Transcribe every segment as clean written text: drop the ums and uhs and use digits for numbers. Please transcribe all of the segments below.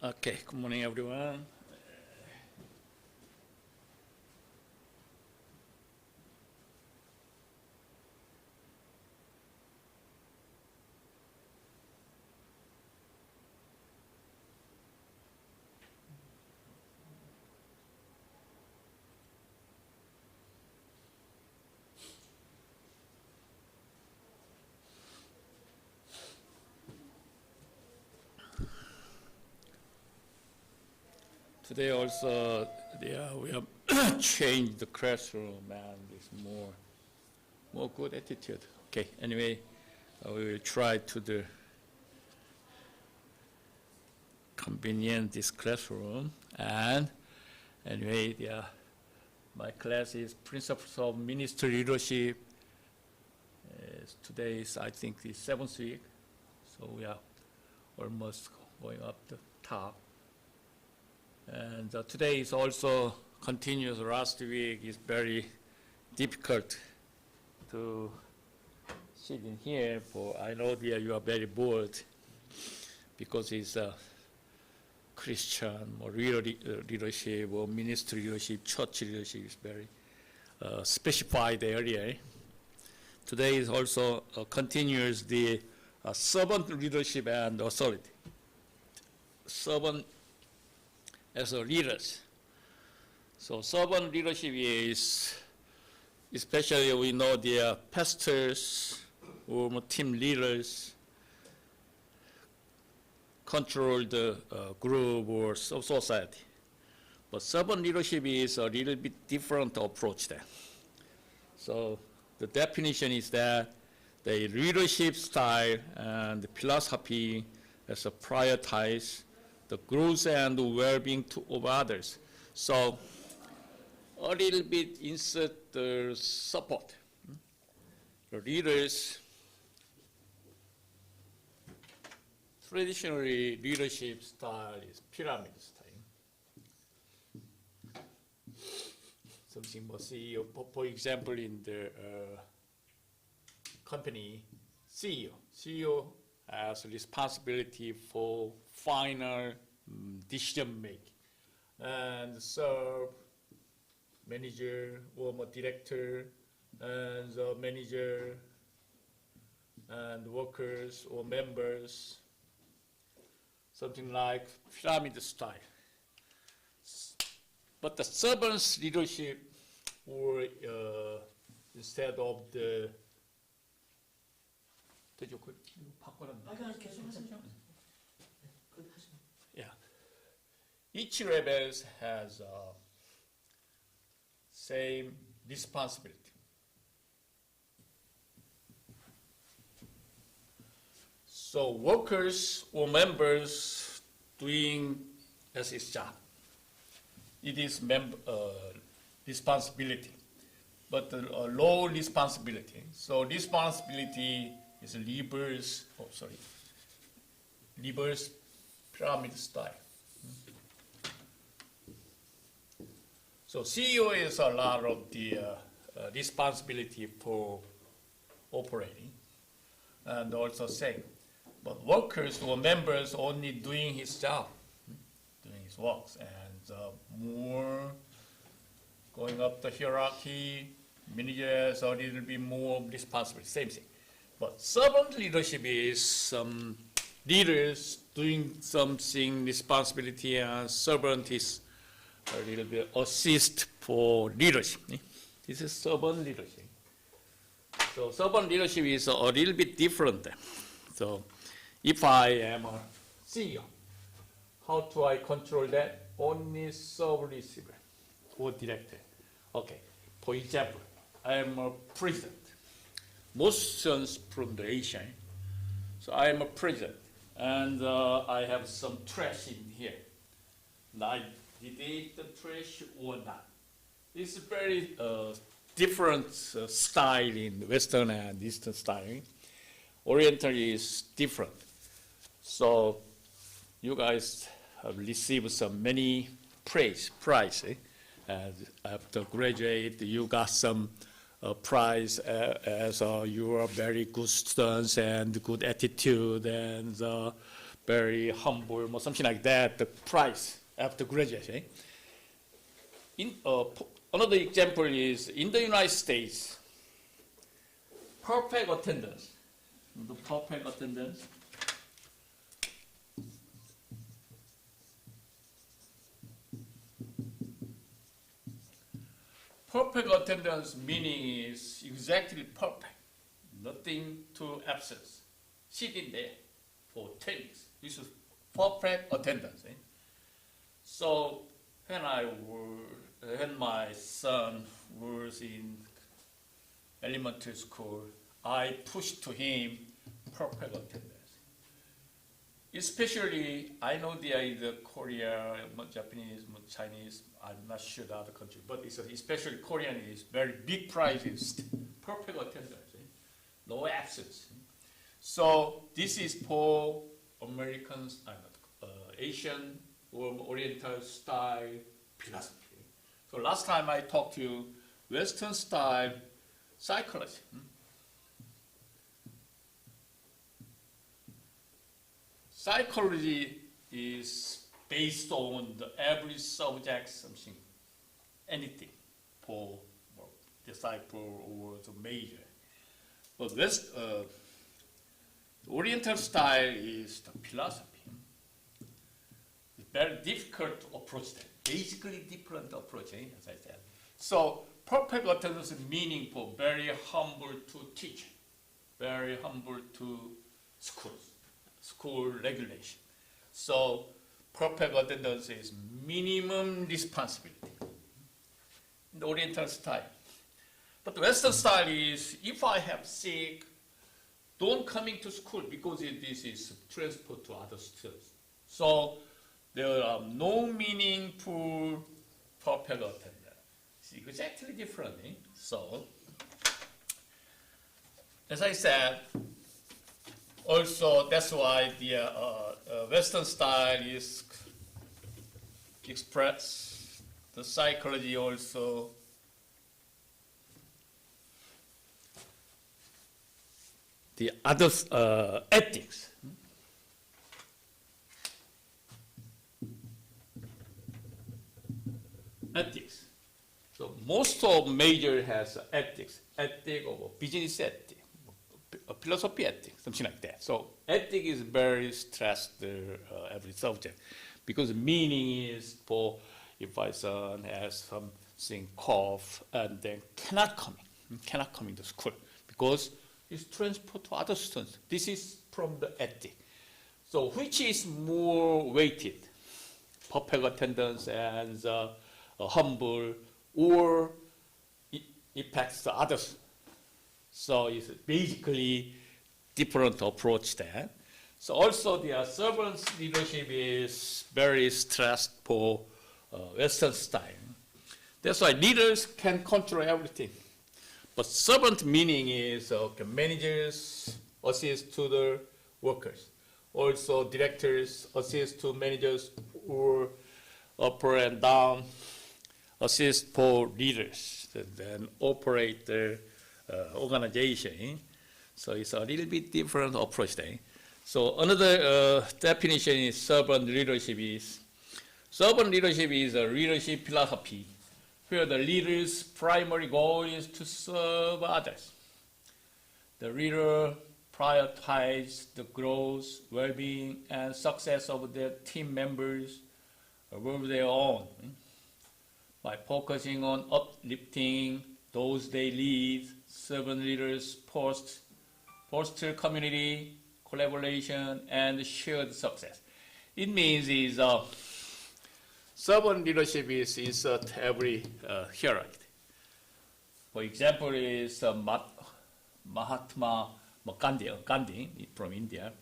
Okay, good morning, everyone. Today also, we have changed the classroom and it's more good attitude. Okay, anyway, we will try to the convenient this classroom. And anyway, my class is Principles of Ministry Leadership. Today is, I think, the 7th week, so we are almost going up the top. And today is also continuous. Last week is very difficult to sit in here. For I know that you are very bored because it's Christian or leadership or ministry leadership, church leadership is very specified area. Today is also continues the servant leadership and authority. Servant as a leaders. So servant leadership is, especially we know the pastors or team leaders control the group or society. But servant leadership is a little bit different approach there. So the definition is that the leadership style and the philosophy as a prioritize the growth and well-being of others. So a little bit insert the support. The leaders, traditionally leadership style is pyramid style. Something more CEO, for example, in the company, CEO has responsibility for final decision making, and serve manager or director and the manager and workers or members, something like pyramid style. But the servant's leadership, or instead of the yeah. Each level has same responsibility. So workers or members doing as his job. It is responsibility, but low responsibility. So responsibility is reverse pyramid style. So CEO is a lot of the responsibility for operating and also same. But workers or members only doing his job, doing his works, and more going up the hierarchy, manager has a little bit more responsibility, same thing. But servant leadership is some leaders doing something responsibility, and servant is a little bit assist for leadership. This is servant leadership. So servant leadership is a little bit different. So if I am a CEO, how do I control that? Only serve receiver or director. Okay, for example, I am a president. Most sons from the Asia. So I am a president, and I have some trash in here. Now, did they eat the trash or not? This is very different style in Western and Eastern style. Oriental is different. So you guys have received some many prize. And after graduate, you got some prize as you are very good students and good attitude and very humble, or something like that, the price after graduation. Another example is in the United States, perfect attendance. The perfect attendance. Perfect attendance meaning is exactly perfect. Nothing to absence. Sitting there for 10 weeks. This is perfect attendance. So when my son was in elementary school, I pushed to him perfect attendance. Especially, I know there is Korea, Japanese, Chinese, I'm not sure the other country, but it's especially Korean is very big prizes, perfect attendance, no absence. So this is for Americans, Asian or Oriental style philosophy. So last time I talked to you, Western style psychology. Psychology is based on the every subject, something, anything for disciple or the major. But this Oriental style is the philosophy. It's very difficult to approach that. Basically different approach, as I said. So perfect attendance meaning for very humble to teach, very humble to schools. School regulation. So perfect attendance is minimum responsibility in the Oriental style. But the Western style is, if I have sick, don't coming to school because this is transferred to other students. So there are no meaningful perfect attendance. It's exactly different. So as I said, also, that's why the Western style is expressed, the psychology also. The other ethics. Ethics. So most of major has ethics, or business ethics. Philosophy ethics, something like that. So ethics is very stressed every subject because meaning is for if my son has something cough and then cannot come to school because it's transferred to other students. This is from the ethic. So which is more weighted, perfect attendance and humble, or it impacts the others? So it's basically different approach there. So also the servant leadership is very stressed for Western style. That's why leaders can control everything. But servant meaning is managers assist to the workers. Also directors assist to managers or upper and down assist for leaders. Then operate the organization. So it's a little bit different approach there. So another definition is servant leadership is a leadership philosophy where the leader's primary goal is to serve others. The leader prioritizes the growth, well-being, and success of their team members above their own by focusing on uplifting those they lead. Servant leaders foster community, collaboration, and shared success. It means servant leadership is insert every hierarchy. For example, is Mahatma Gandhi from India.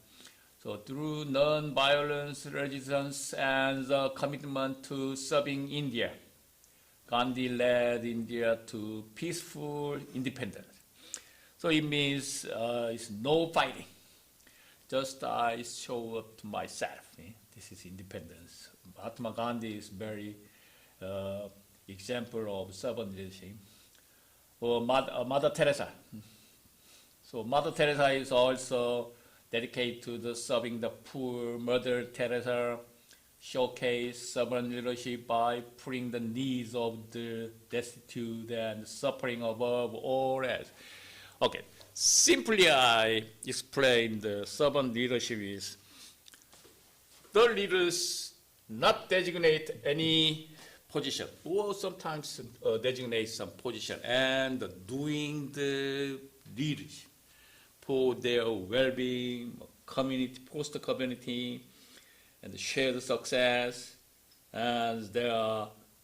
So through non-violence, resistance, and the commitment to serving India, Gandhi led India to peaceful independence. So it means it's no fighting. Just I show up to myself. This is independence. Mahatma Gandhi is very example of servant leadership. Or Mother Teresa. So Mother Teresa is also dedicated to the serving the poor. Mother Teresa showcased servant leadership by putting the needs of the destitute and suffering above all else. Okay, simply I explained the servant leadership is the leaders not designate any position or sometimes designate some position and doing the leadership for their well-being, community, post-community, and share the success as they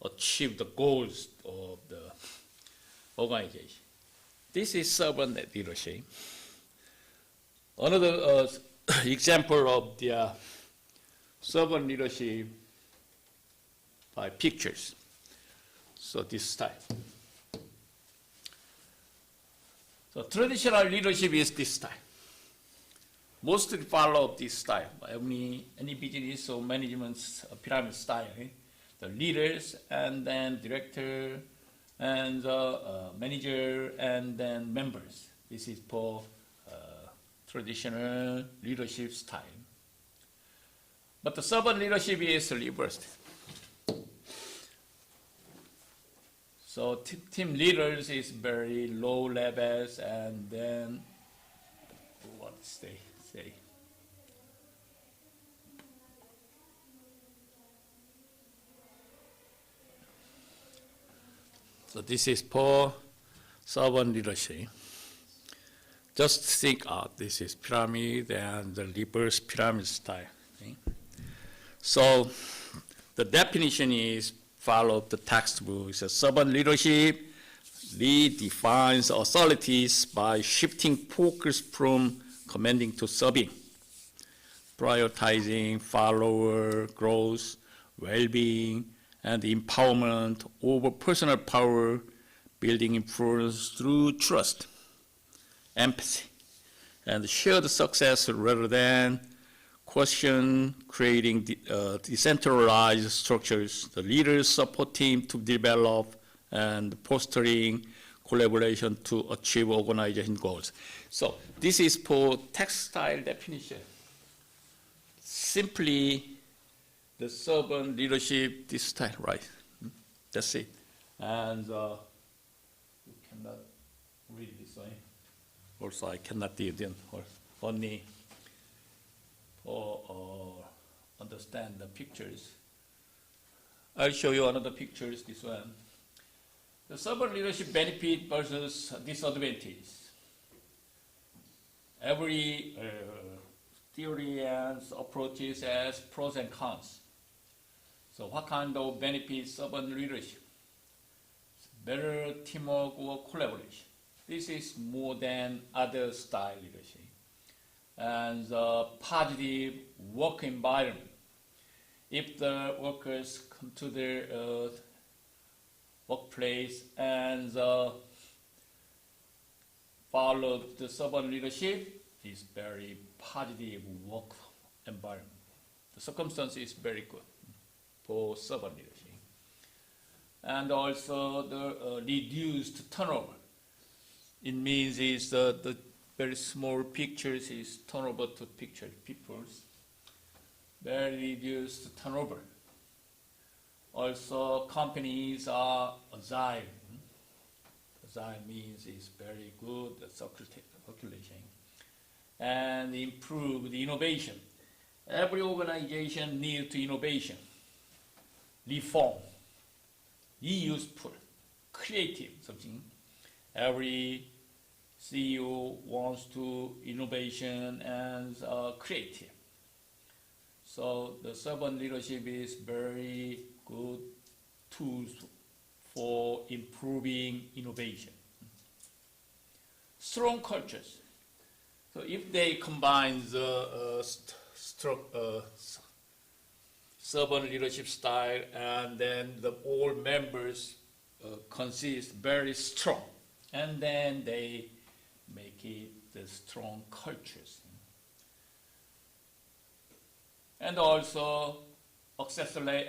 achieve the goals of the organization. This is servant leadership. Another example of the servant leadership by pictures. So this style. So traditional leadership is this style. Mostly follow this style. Any business or management pyramid style. The leaders and then director and the manager and then members. This is for traditional leadership style. But the servant leadership is reversed. So team leaders is very low levels and then what they say. So this is for servant leadership. Just think out, this is pyramid and the reverse pyramid style. Okay? So the definition is follow the textbook. It's a servant leadership redefines authorities by shifting focus from commanding to serving, prioritizing follower growth, well-being, and empowerment over personal power, building influence through trust, empathy, and shared success rather than question, creating decentralized structures, the leaders support team to develop and fostering collaboration to achieve organization goals. So this is for textile definition. Simply the servant leadership, this style, right? That's it. And you cannot read this way. Also, I cannot read it only or understand the pictures. I'll show you another pictures, this one. The servant leadership benefit versus disadvantage. Every theory and approaches has pros and cons. So what kind of benefits servant leadership? Better teamwork or collaboration. This is more than other style leadership. And the positive work environment. If the workers come to their workplace and follow the servant leadership, is very positive work environment. The circumstance is very good for servant leadership. And also the reduced turnover. It means is the very small pictures is turnover to picture people's. Very reduced turnover. Also companies are agile. Agile means is very good circulation. And improve the innovation. Every organization needs to innovation, reform, useful, creative something. Every CEO wants to innovation and creative. So the servant leadership is very good tools for improving innovation. Strong cultures. So if they combine the servant leadership style and then the all members consist very strong, and then they make it the strong cultures. And also accelerated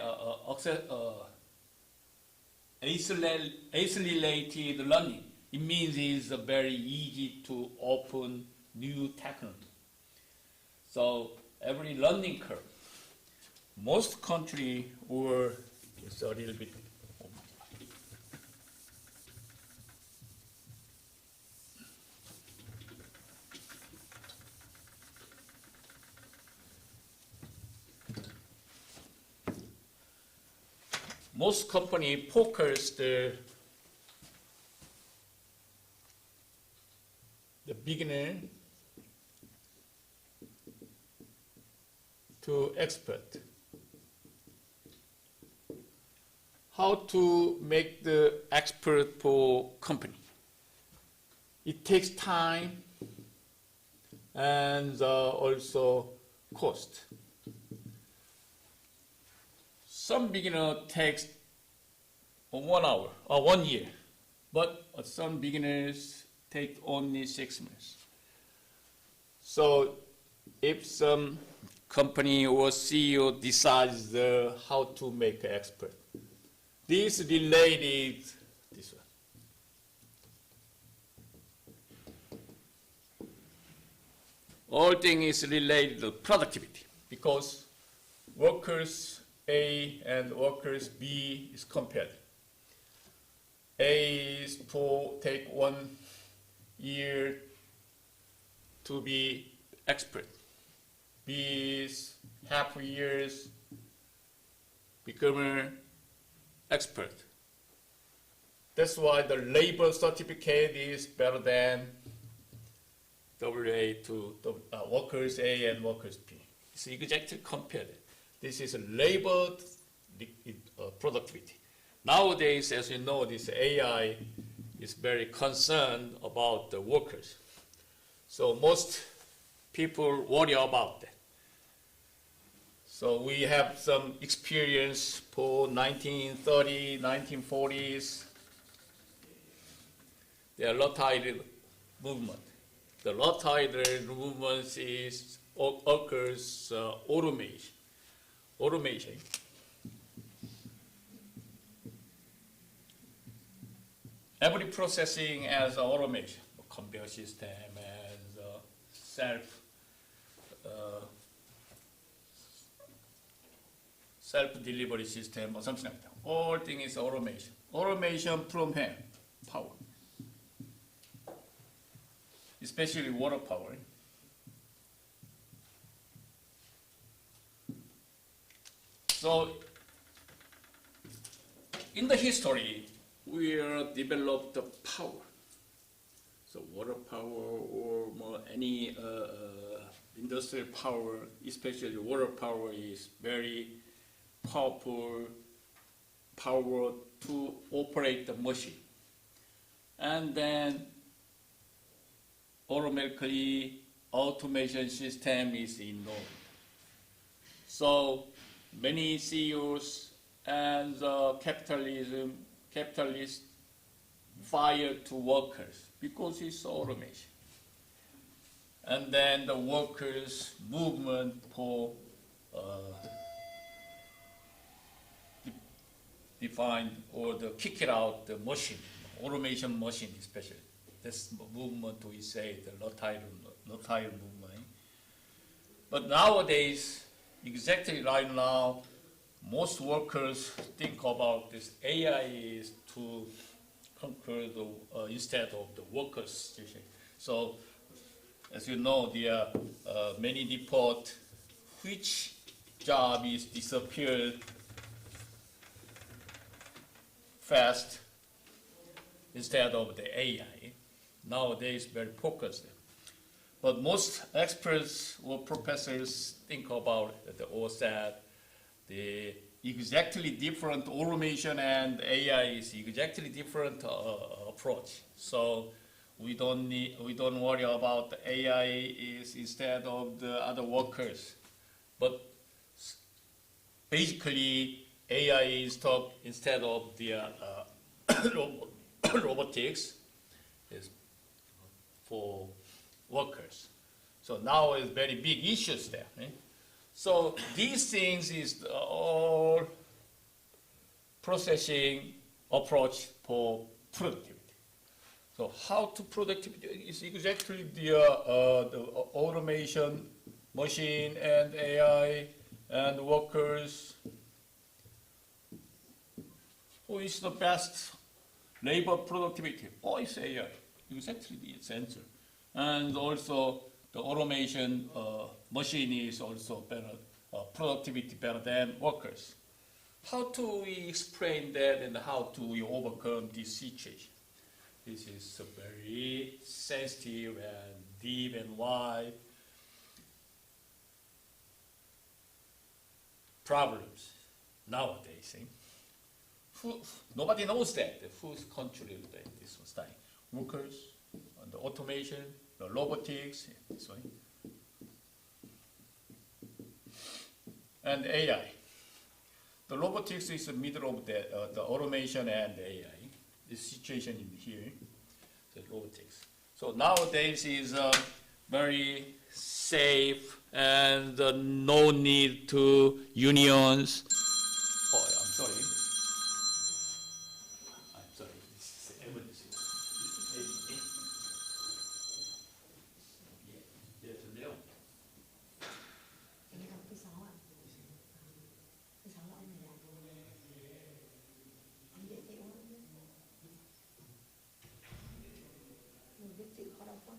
learning. It means it's very easy to open new technology. So every learning curve, most country were it's a little bit. Most company focus the beginner to expert. How to make the expert for company? It takes time and also cost. Some beginner takes 1 hour or 1 year, but some beginners take only 6 months. So if some company or CEO decides how to make an expert, this related this one. All thing is related to productivity because workers A and workers B is compared. A is to take 1 year to be expert. B is half years become an expert. That's why the labor certificate is better than WA to workers A and workers B. It's exactly compared. This is labor productivity. Nowadays, as you know, this AI is very concerned about the workers. So most people worry about that. So we have some experience for 1930s, 1940s. The Lordland movement. The Lordland movement is occurs automation. Every processing as automation, conveyor system and self-delivery system or something like that. All things is automation. Automation from hand, power. Especially water power. So in the history, we developed the power. So water power or any industrial power, especially water power, is very powerful power to operate the machine. And then automatically automation system is involved. So many CEOs and capitalists fire to workers because it's automation. And then the workers' movement for define or the kick it out the machine, automation machine especially. This movement we say the Lordland movement. But nowadays, exactly right now, most workers think about this AI is to conquer the instead of the workers. So, as you know, there are many report which job is disappeared fast instead of the AI. Nowadays, very focused. But most experts or professors think about or said the exactly different automation and AI is exactly different approach. So we don't worry about the AI is instead of the other workers. But basically AI is talk instead of the robotics is for workers. So now is very big issues there. Eh? So these things is all processing approach for productivity. So how to productivity is exactly the automation machine and AI and workers. Who is the best labor productivity? Oh, it's AI. Exactly the answer. And also the automation machine is also better, productivity better than workers. How do we explain that and how do we overcome this situation? This is a very sensitive and deep and wide problems nowadays. Nobody knows that. Who's contributing this was dying? Workers, the automation, the robotics, this one. And AI. The robotics is the middle of the automation and the AI. This situation in here, the robotics. So nowadays is very safe and no need to unions. Oh, I'm sorry. I'm sorry. This is emergency. Yes, no. Cái học thứ 6 ạ. Thứ 6 là ông này làm. Ông dễ chịu lắm. Mình biết chịu khó đọc quá.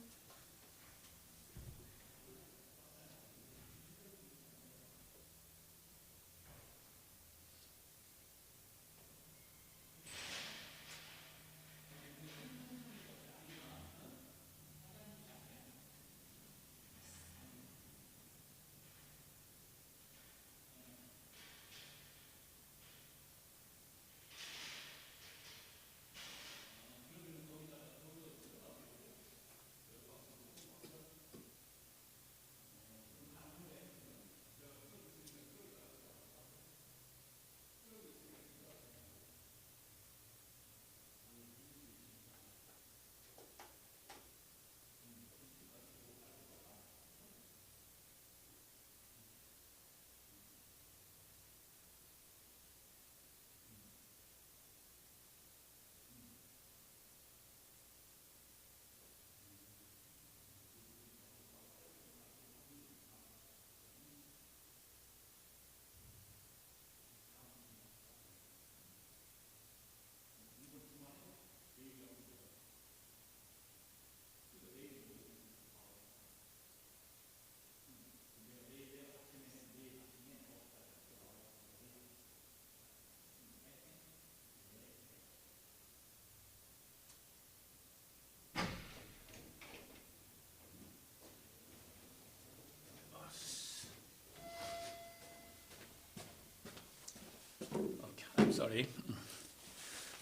Sorry.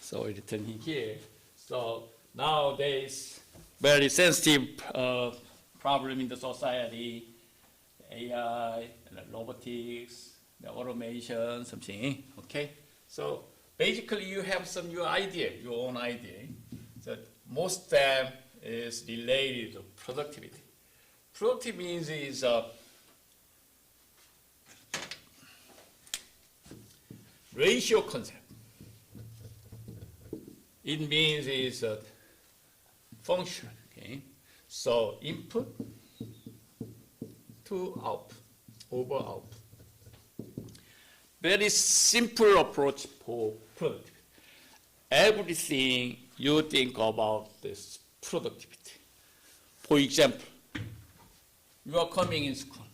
So returning here. So nowadays, very sensitive problem in the society, AI, and the robotics, the automation, something. Okay. So basically, you have some your own idea. So most of them is related to productivity. Productive means is ratio concept. It means is a function, okay? So input to output, over output. Very simple approach for productivity. Everything you think about this productivity. For example, you are coming in school.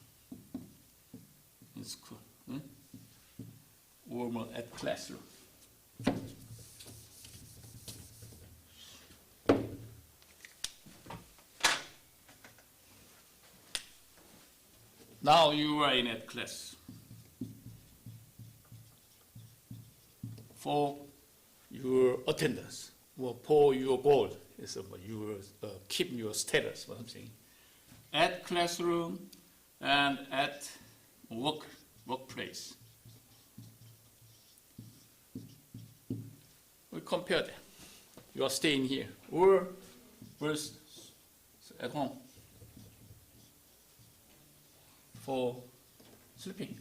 Or at classroom. Now you are in a class. For your attendance, or for your goal, is you keep your status, what I'm saying. At classroom and at workplace. We compare them. You are staying here or versus at home for sleeping.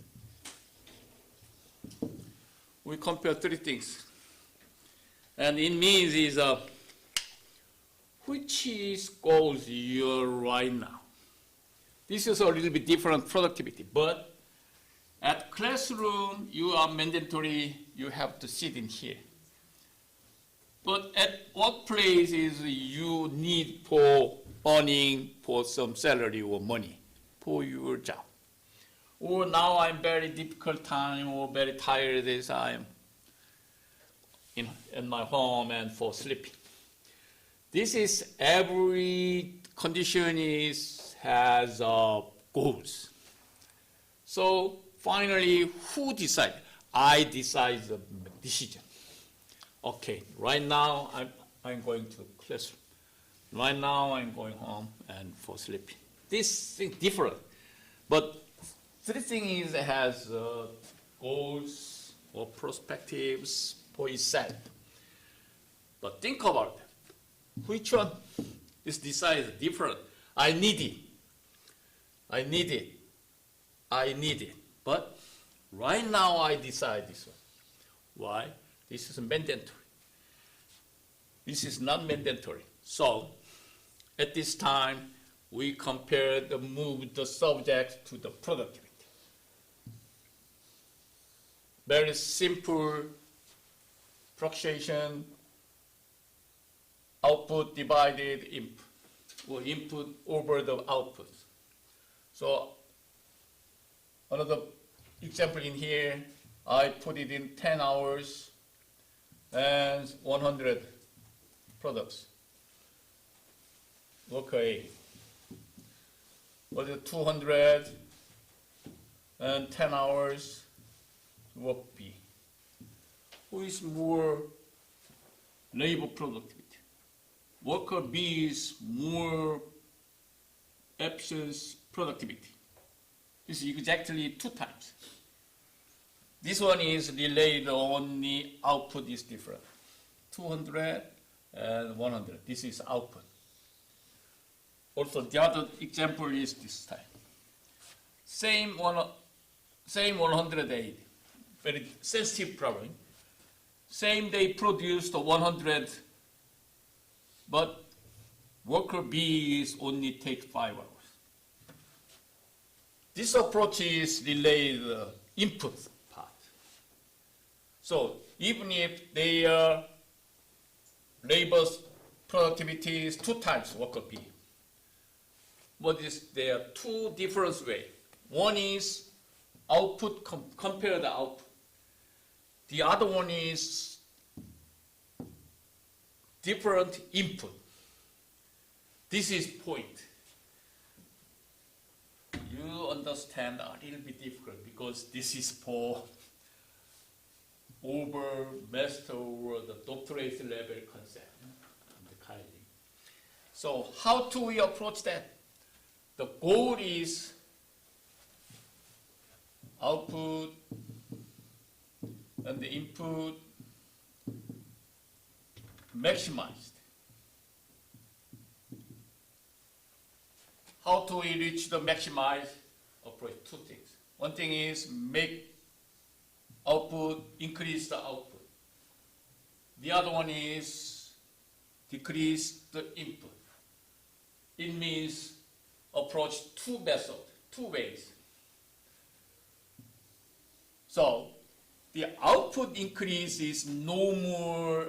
We compare three things. And it means is which is goals you're right now. This is a little bit different productivity, but at classroom, you are mandatory, you have to sit in here. But at workplaces, you need for earning for some salary or money for your job. Or now I'm very difficult time or very tired as I am in my home and for sleeping. This is every condition has goals. So finally, who decides? I decide the decision. Okay, right now I'm going to classroom. Right now I'm going home and for sleeping. This thing different, but three things has goals or perspectives for itself. But think about it. Which one is decided different? I need it. I need it. I need it. But right now I decide this one. Why? This is mandatory. This is not mandatory. So at this time, we compare move the subject to the productivity. Very simple fluctuation, output divided input, or input over the output. So another example in here, I put it in 10 hours and 100 products. Worker A. What is 200 and 10 hours? Work B. Who is more labor productivity? Worker B is more efficient productivity. This is exactly 2 times. This one is related, only output is different. 200 and 100. This is output. Also, the other example is this time. Same 180. Very sensitive problem. Same they produced 100, but worker B is only take 5 hours. This approach is related input part. So even if their labor productivity is 2 times worker B, but there are 2 different ways. One is output, compare the output. The other one is different input. This is point. You understand a little bit difficult because this is for over master or the doctorate level concept in the college. So how do we approach that? The goal is output and the input maximized. How do we reach the maximized approach? 2 things. One thing is make output, increase the output. The other one is decrease the input. It means approach 2 methods, 2 ways. So the output increase is no more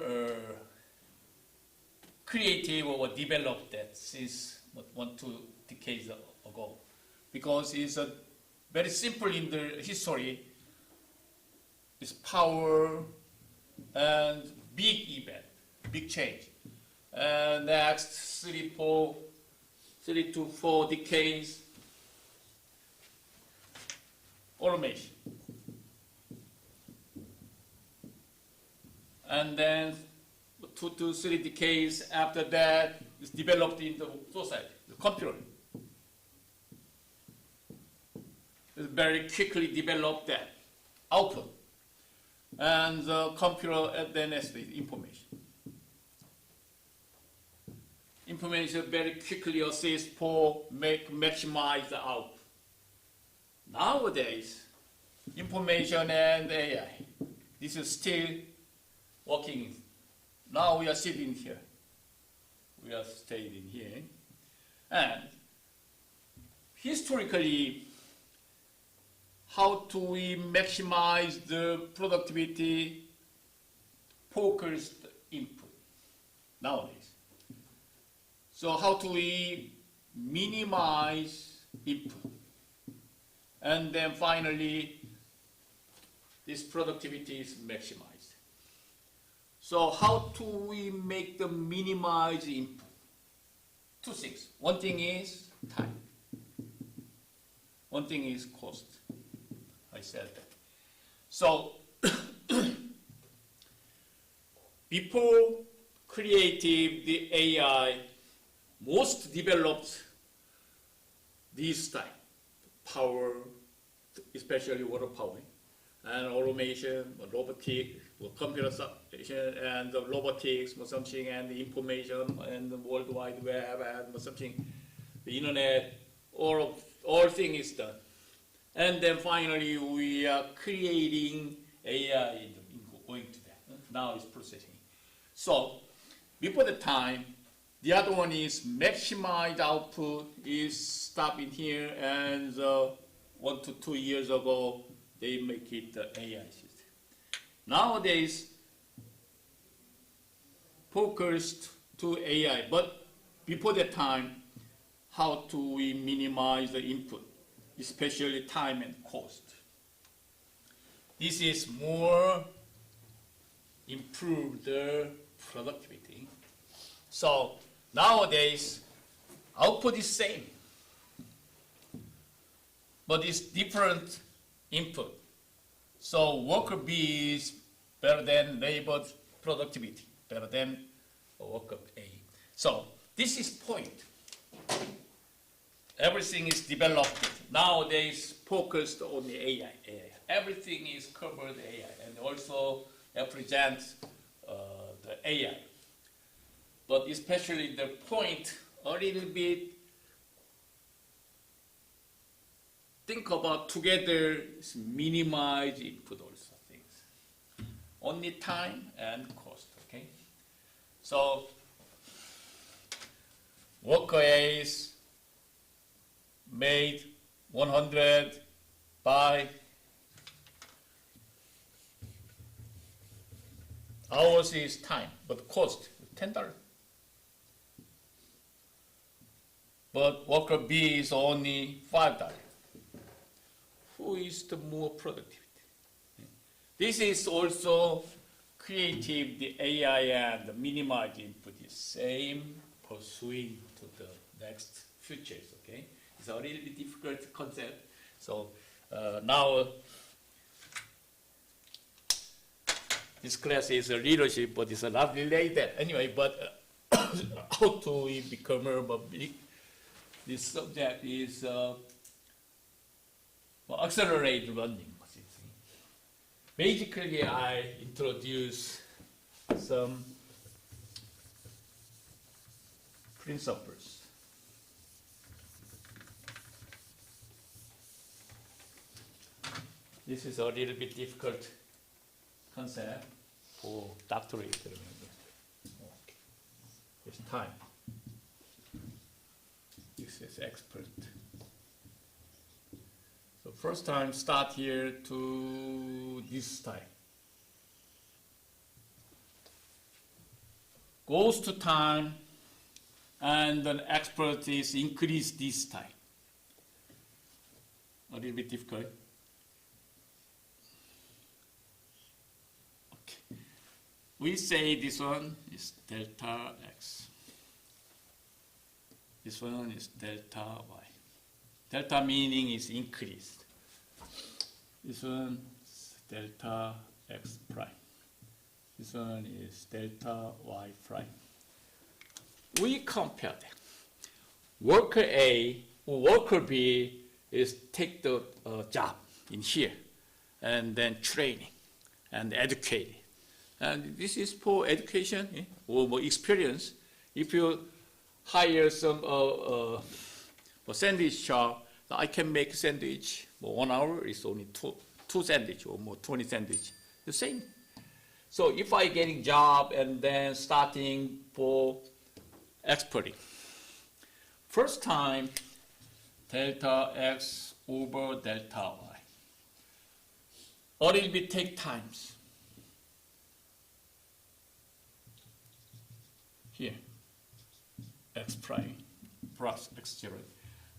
creative or developed that since 1-2 decades ago, because it's a very simple in the history. It's power and big event, big change. And next 3 to 4 decades, automation. And then 2 to 3 decades after that, it's developed in the society, the computer. It very quickly developed that output. And the computer then has the information. Information very quickly assists for maximize the output. Nowadays, information and AI, this is still working. Now we are sitting here. We are staying here. And historically, how do we maximize the productivity focused input nowadays? So how do we minimize input? And then finally, this productivity is maximized. So how do we make the minimize input? Two things. One thing is time. One thing is cost. I said that. So before creative the AI, most developed this time, power, especially water power, and automation, robotic, computer substation, and the robotics, something, and the information, and the World Wide Web, and something, the internet, all things is done. And then finally, we are creating AI going to that. Now it's processing. So before the time, the other one is maximized output is stopping here, and 1 to 2 years ago, they make it the AI system. Nowadays, focused to AI, but before that time, how do we minimize the input, especially time and cost? This is more improve the productivity. So nowadays, output is same, but it's different input. So worker B is better than labor productivity, better than worker A. So this is point. Everything is developed. Nowadays, focused on the AI. Everything is covered AI, and also represents the AI. But especially the point, a little bit, think about together, minimize input also things. Only time and cost, okay? So, worker A is made 100 by hours is time, but cost $10. But worker B is only $5. Who is the more productivity? This is also creative, the AI and the minimize input is same, pursuing to the next futures, okay? It's a really difficult concept. So now this class is a leadership, but it's not related anyway. But how to we become more big? This subject is accelerate learning. Basically, I introduce some principles. This is a little bit difficult concept for doctorate. Okay. It's time. This is expert. So first time start here to this time. Goes to time, and then expert is increase this time. A little bit difficult. We say this one is delta x. This one is delta y. Delta meaning is increased. This one is delta x prime. This one is delta y prime. We compare them. Worker A or worker B is take the job in here, and then training and educating. And this is for education or more experience. If you hire some sandwich shop, I can make sandwich. 1 hour is only two sandwich or more 20 sandwich. The same. So if I getting job and then starting for exporting, first time delta x over delta y. A little bit take times. Here, x prime plus x0.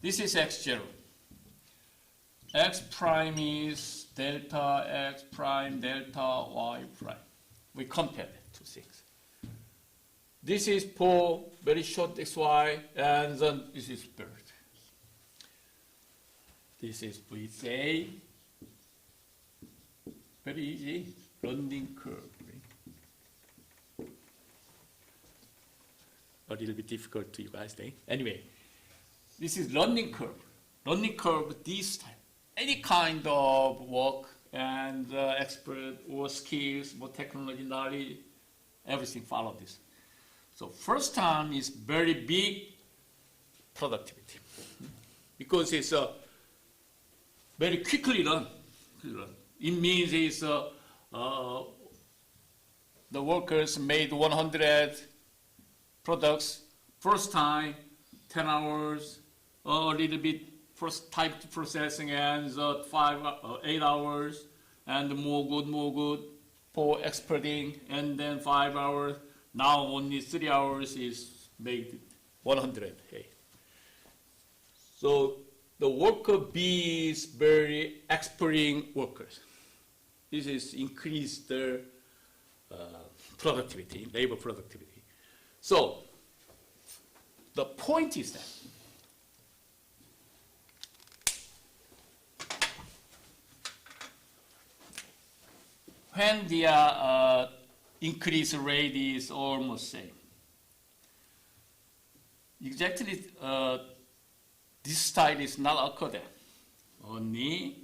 This is x0. X prime is delta x prime delta y prime. We compare the two things. This is for very short xy, and then this is bird. This is we say very easy learning curve. A little bit difficult to you guys think. Anyway, this is learning curve. Learning curve this time. Any kind of work and expert or skills or technology knowledge, everything follow this. So first time is very big productivity because it's very quickly run. It means it's the workers made 100 products first time, 10 hours, a little bit first type processing and 8 hours, and more good for exporting, and then 5 hours. Now only 3 hours is made 100. Okay. So the worker B is very exporting workers. This is increase their productivity, labor productivity. So the point is that when the increase rate is almost same, exactly this style is not occur there. Only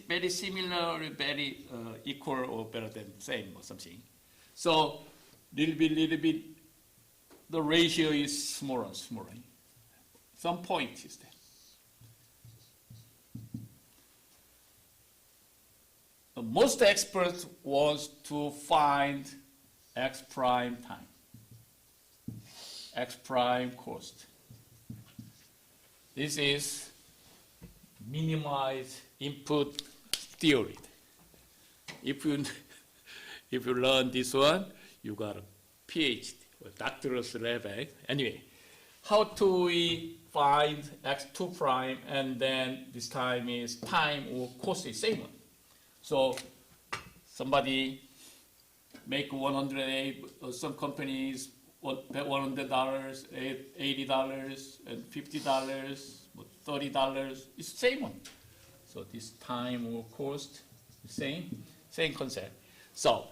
very similar, very equal or better than same or something. So little bit, the ratio is smaller and smaller. Some point is there. Most experts want to find x prime time, x prime cost. This is minimize input theory. If you learn this one, you got a PhD or doctorate level. Anyway, how do we find x2 prime, and then this time is time or cost is same one. So somebody make 108, some companies $100, $80, and $50, $30. It's the same one. So this time or cost, the same concept. So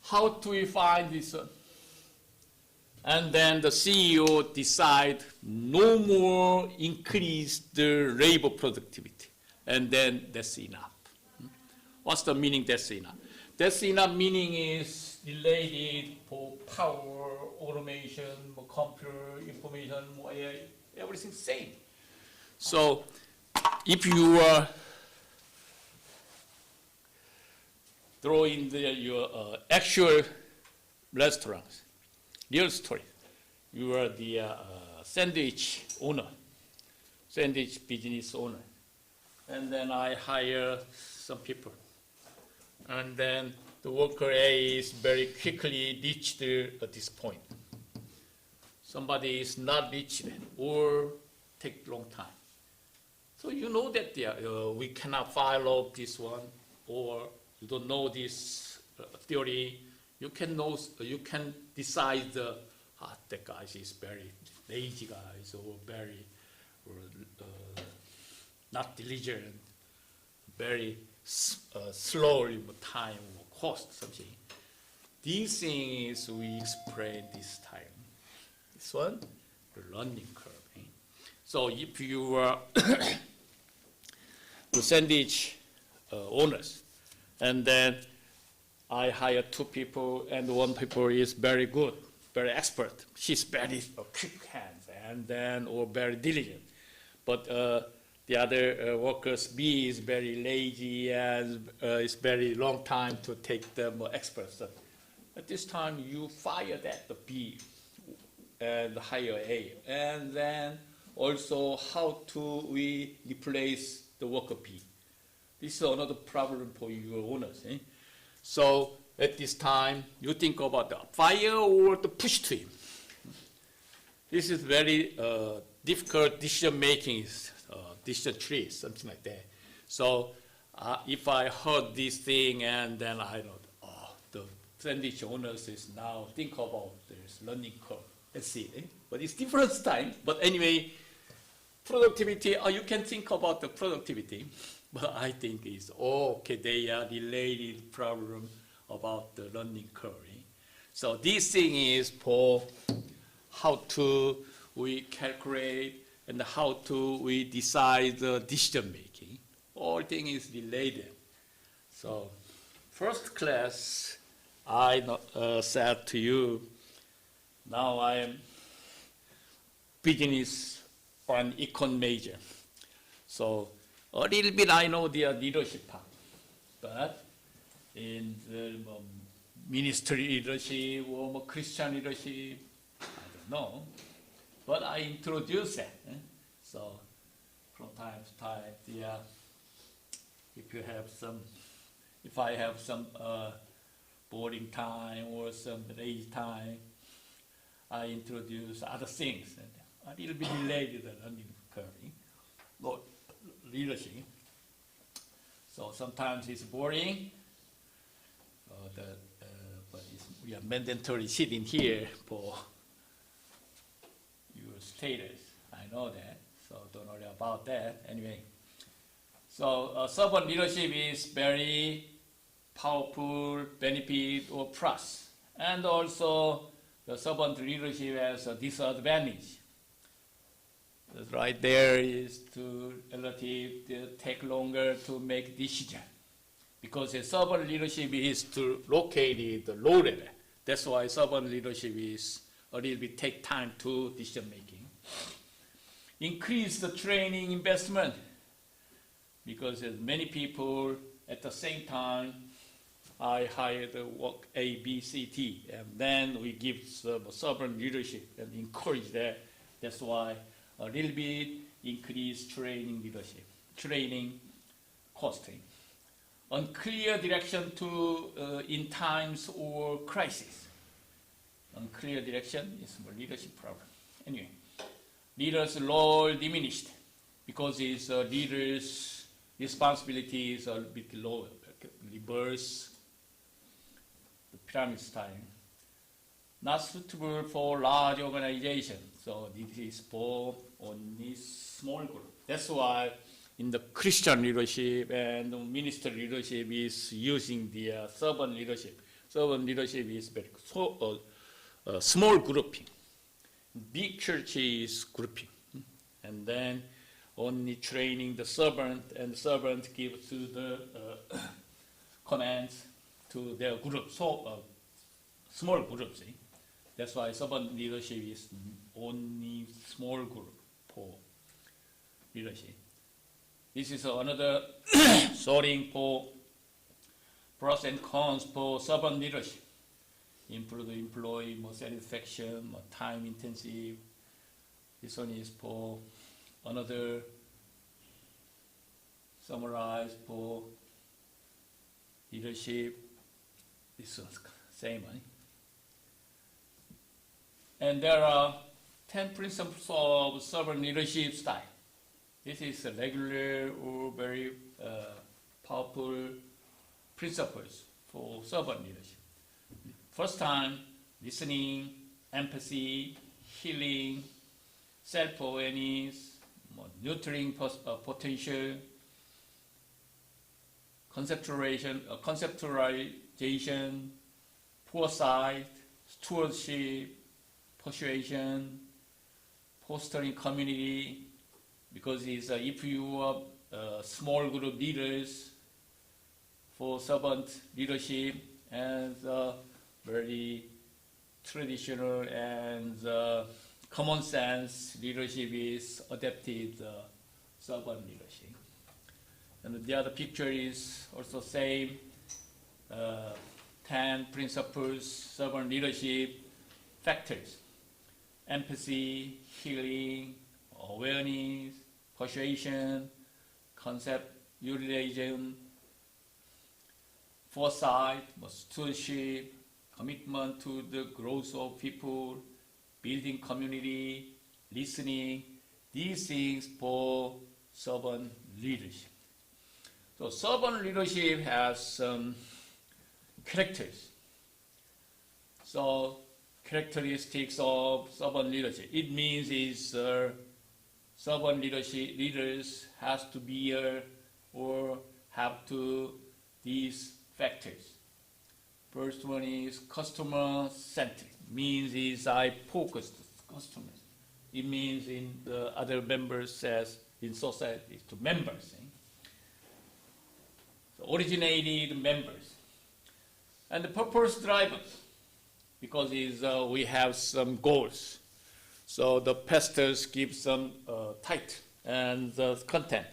how do we find this one? And then the CEO decide no more increase the labor productivity, and then that's enough. What's the meaning that's enough? That's enough meaning is related for power, automation, computer, information, AI, everything same. So if you throw in your actual restaurants, real story, you are the sandwich owner, sandwich business owner, and then I hire some people. And then the worker A is very quickly reached this point. Somebody is not reached or take long time. So you know that we cannot follow this one, or you don't know this theory. You can know, you can decide that guy is very lazy guys or very not diligent, very slow time or cost something. These things we explain this time. This one, the learning curve. So if you are the sandwich owners, and then I hire 2 people, and 1 people is very good, very expert. She's very quick hands, and then or very diligent. But the other workers B is very lazy, and it's very long time to take them experts. At this time, you fire that the B and hire A, and then also how to we replace the worker bee. This is another problem for your owners. So at this time, you think about the fire or the push to him. This is very difficult decision making, decision trees, something like that. So if I heard this thing and then I know, the sandwich owners is now think about this learning curve. Let's see. But it's different time. But anyway, productivity, you can think about the productivity. But I think it's okay, they are related problem about the learning curve. So this thing is for how to we calculate and how to we decide the decision making. All thing is related. So first class, I said to you, now I am business or an econ major. So a little bit I know the leadership part, but in the ministry leadership or Christian leadership, I don't know. But I introduce that. So from time to time, if I have some boarding time or some race time, I introduce other things, a little bit related to learning curve, not leadership. So sometimes it's boring, but we are mandatory sitting here for your status. I know that, so don't worry about that. Anyway, so servant leadership is very powerful benefit or plus, and also the servant leadership has a disadvantage. Right there is to take longer to make decision, because a servant leadership is to locate the low level. That's why servant leadership is a little bit take time to decision making. Increase the training investment, because there's many people at the same time. I hire the work A, B, C, T, and then we give servant leadership and encourage that. That's why a little bit increase training leadership, training costing. Unclear direction to in times or crisis. Unclear direction is a leadership problem. Anyway, leaders' role diminished because his leaders' responsibilities are a bit lower, reverse the pyramid style. Not suitable for large organization. So this is for only small group. That's why in the Christian leadership and the minister leadership is using the servant leadership. Servant leadership is very small grouping. Big church is grouping. And then only training the servant, and the servant gives to the commands to their group. So small groups. That's why servant leadership is only small group for leadership. This is another sorting for pros and cons for servant leadership. Improve the employee more satisfaction, more time intensive. This one is for another summarize for leadership. This one's same one. And there are 10 principles of servant leadership style. This is a regular or very powerful principles for servant leadership. First time, listening, empathy, healing, self-awareness, nurturing potential, conceptualization, foresight, stewardship, persuasion, fostering community, because it's, if you are small group leaders for servant leadership, and very traditional and common sense leadership is adapted servant leadership. And the other picture is also same, 10 principles, servant leadership factors. Empathy, healing, awareness, persuasion, concept utilization, foresight, stewardship, commitment to the growth of people, building community, listening, these things for servant leadership. So servant leadership has some characters. So characteristics of servant leadership. It means is servant leaders has to be or have to these factors. First one is customer centric. Means is I focus on customers. It means in the other members says in society to members. So originated members. And the purpose drivers, because we have some goals. So the pastors give some title and the content,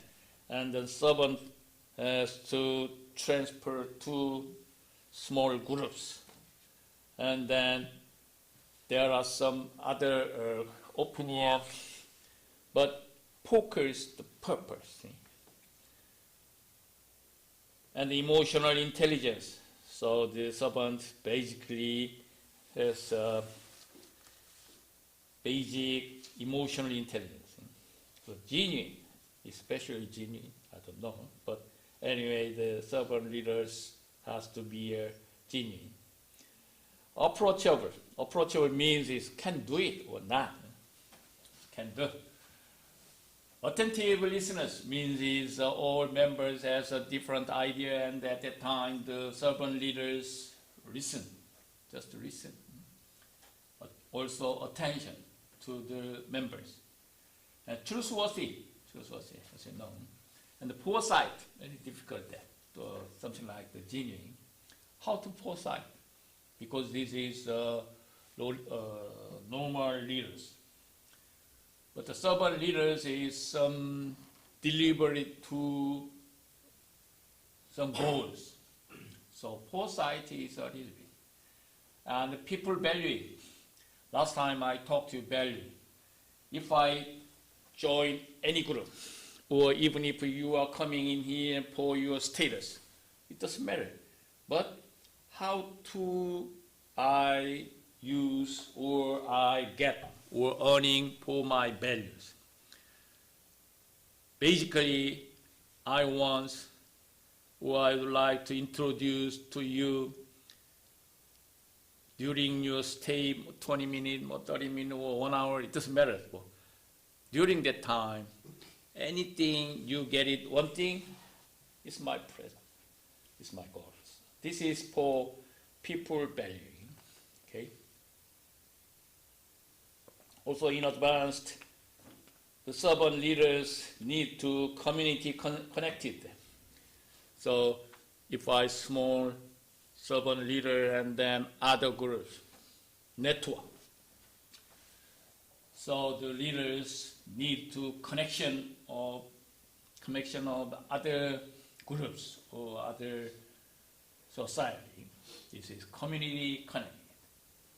and the servant has to transfer to small groups. And then there are some other opinions, but focus the purpose. And emotional intelligence. So the servant basically has basic emotional intelligence. So genuine, especially genuine, I don't know. But anyway, the servant leaders has to be genuine. Approachable. Approachable means is can do it or not. Can do. Attentive listeners means is all members has a different idea, and at that time the servant leaders listen, just listen. But also attention to the members. And trustworthy, as you know. And the foresight, very difficult that, something like the genuine. How to foresight? Because this is normal leaders. But the servant leaders is deliberate to some goals. So foresight is a little bit. And people value it. Last time I talked to value. If I join any group, or even if you are coming in here for your status, it doesn't matter. But how to I use or I get or earning for my values. Basically, I want or I would like to introduce to you during your stay, 20 minutes or 30 minutes or 1 hour, it doesn't matter. During that time, anything you get it, one thing is my present, is my goals. This is for people valuing, okay? Also in advanced, the servant leaders need to community connected. So if I small servant leader and then other groups, network. So the leaders need to connection of other groups or other society. This is community connect.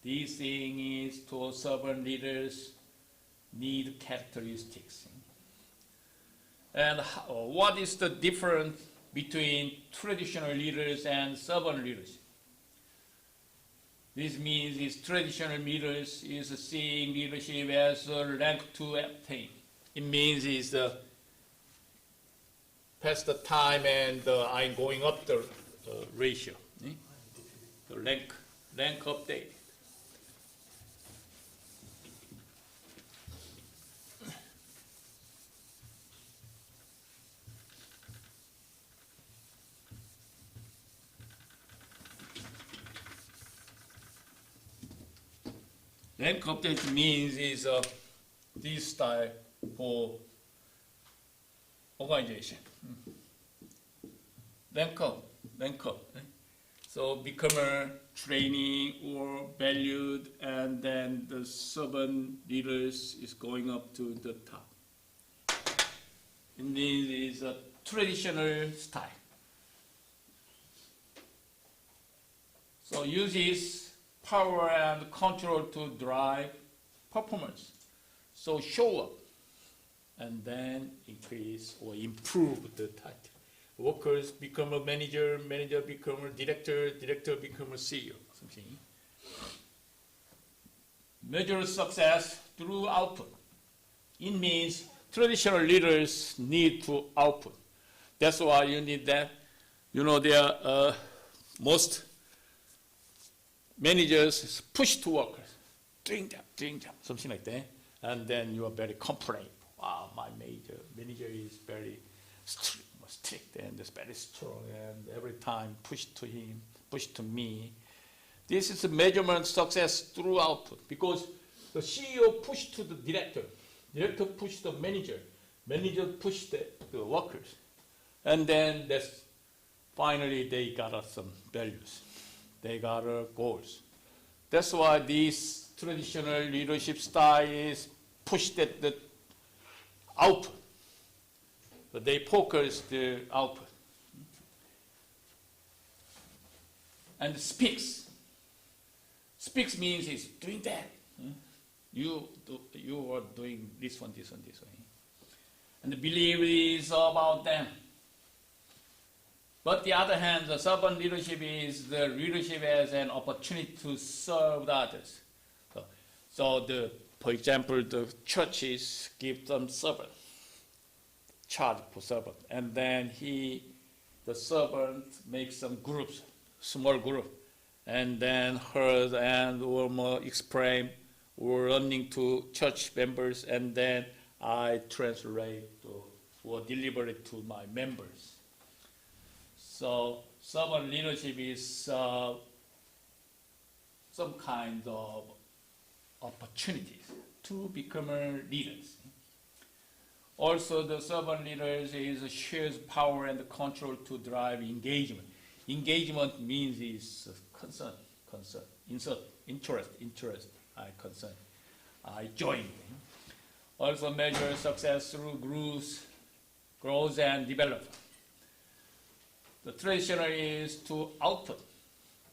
This thing is to servant leaders need characteristics. And what is the difference between traditional leaders and servant leaders? This means is traditional leaders is seeing leadership as a rank to attain. It means is past the time and I'm going up the ratio. The rank update. Rank update means is this style for organization. Rank up. So become a training or valued, and then the servant leaders is going up to the top. And this is a traditional style. So uses power and control to drive performance. So show up. and then increase or improve the title. Workers become a manager, manager become a director, director become a CEO. Something. Measure success through output. It means traditional leaders need to output. That's why you need that. You know, there are most managers push to workers, doing job, something like that. And then you are very complain. Wow, my manager is very strict and is very strong, and every time push to him, push to me. This is a measurement success through output, because the CEO pushed to the director, director pushed the manager pushed the workers, and then finally they got some values, they got goals. That's why this traditional leadership style is pushed at the output, but they focus the output. And speaks means he's doing that. You are doing this one. And the belief is about them. But the other hand, the servant leadership is the leadership as an opportunity to serve the others. So for example, the churches give them servant, charge for servant, and then the servant makes some groups, small group, and then heard and or more explain or running to church members, and then I translate or deliver it to my members. So servant leadership is some kind of opportunities to become leaders. Also, the servant leaders shares power and control to drive engagement. Engagement means is concern, interest, I concern, I join. Also measure success through growth and development. The traditional is to output,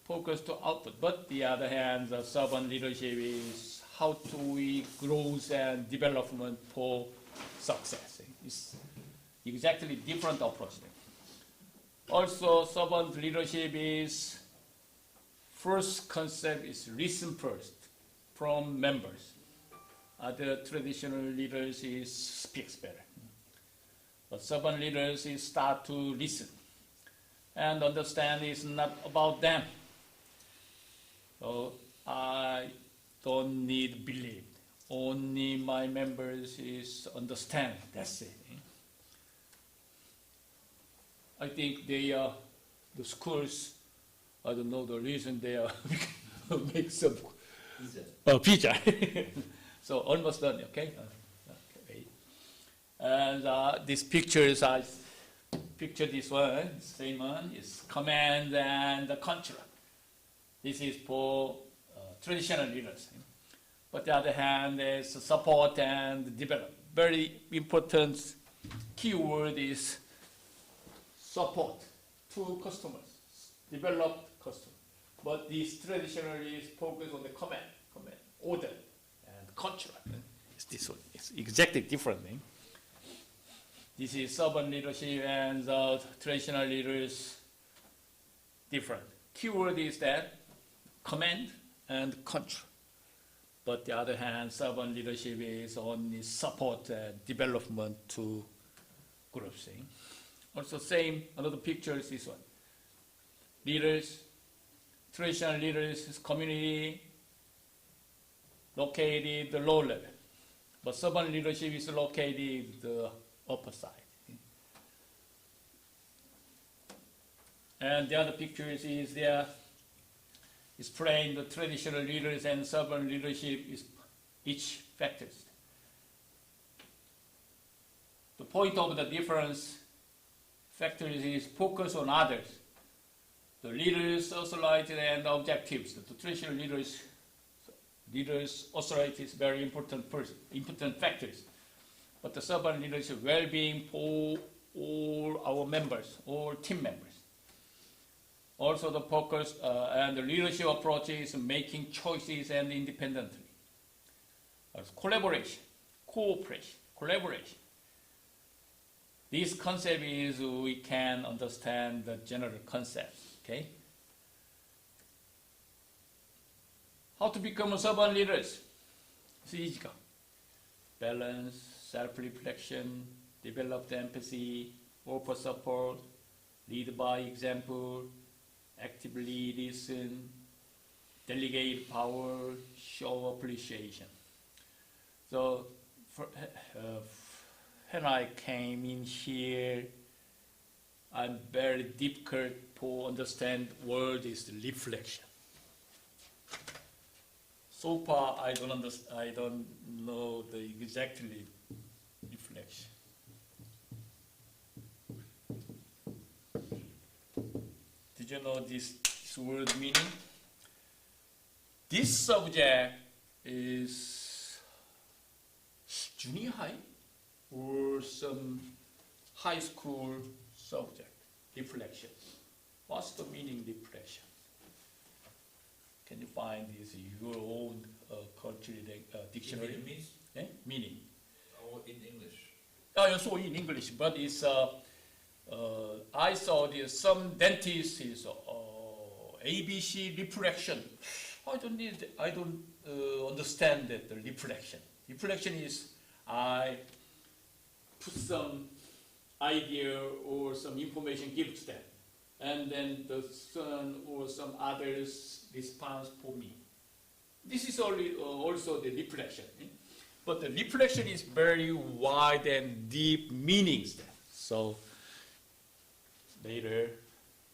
focus to output, but the other hand, the servant leadership is how do we growth and development for success. It's exactly different approach. Also, servant leadership is first concept is listen first from members. Other traditional leaders is speaks better. But servant leaders is start to listen and understand it's not about them. So I don't need belief. Only my members is understand. That's it. I think they are the schools. I don't know the reason they are make some pizza. So almost done. Okay. Okay. And these pictures, I picture this one. Same one is command and the control. This is for traditional leaders. But the other hand is support and develop. Very important keyword is support to customers, develop customers. But this traditionally is focused on the command, order, and control. It's this one. It's exactly different thing. This is servant leadership and the traditional leaders different. Keyword is that command and control. But the other hand, servant leadership is only support and development to groups. Also same, another picture is this one. Leaders, traditional leaders, community located the low level. But servant leadership is located the upper side. And the other pictures is there. Explain the traditional leaders and servant leadership is each factors. The point of the difference factors is focus on others. The leaders, authority, and objectives. The traditional leaders, authority is very important factors. But the servant leadership well-being for all our members, all team members. Also the focus and the leadership approach is making choices and independently. Collaboration, cooperation, collaboration. this concept is we can understand the general concept. Okay. How to become servant leaders? It's easy. Balance, self-reflection, develop the empathy, offer support, lead by example, actively listen, delegate power, show appreciation. So when I came in here, I'm very difficult to understand word is reflection. So far, I don't know the exactly reflection. Did you know this word meaning? This subject is junior high or some high school subject, reflection. What's the meaning reflection? Can you find this your own cultural dictionary? It means? Eh? Meaning. Or in English? Also in English, but it's I saw this some dentist is ABC reflection. I don't understand that the reflection. Reflection is I put some idea or some information give to them, and then the son or some others response for me. This is only also the reflection, but the reflection is very wide and deep meanings there. So later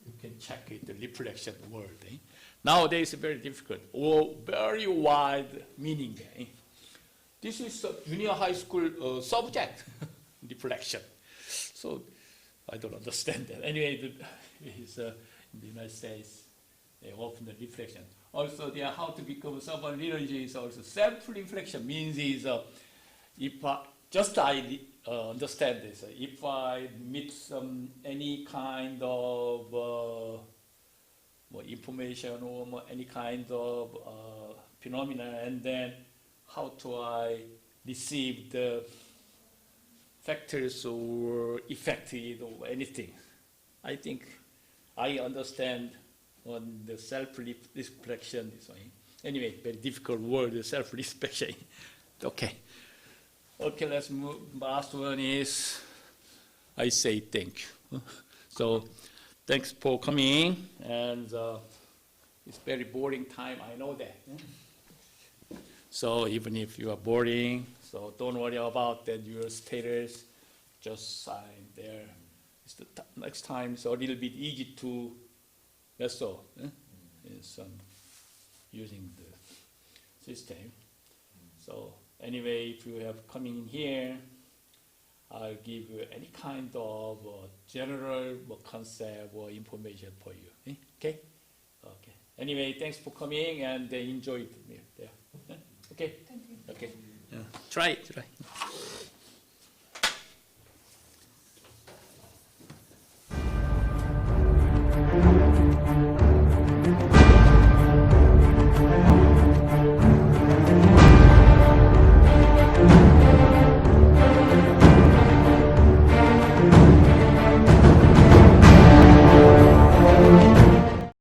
you can check it, the reflection word. Nowadays it's very difficult or very wide meaning there. This is a junior high school subject, reflection. So I don't understand that. Anyway, it's in the United States, they often the reflection. Also, how to become servant leadership is also self-reflection. Means is if I understand this. If I meet any kind of information or any kind of phenomena, and then how do I receive the factors or effects or anything? I think I understand on the self-reflection. Anyway, very difficult word, self-reflection. Okay. Okay, let's move. Last one is, I say thank you. So, thanks for coming, and it's very boring time, I know that. So even if you are boring, so don't worry about that, your status, just sign there. It's the next time it's a little bit easy to, that's all, is using the system. So anyway, if you have coming in here, I'll give you any kind of general concept or information for you. Okay? Okay. Anyway, thanks for coming and enjoy the meal there. Okay? Thank you. Okay. Try it.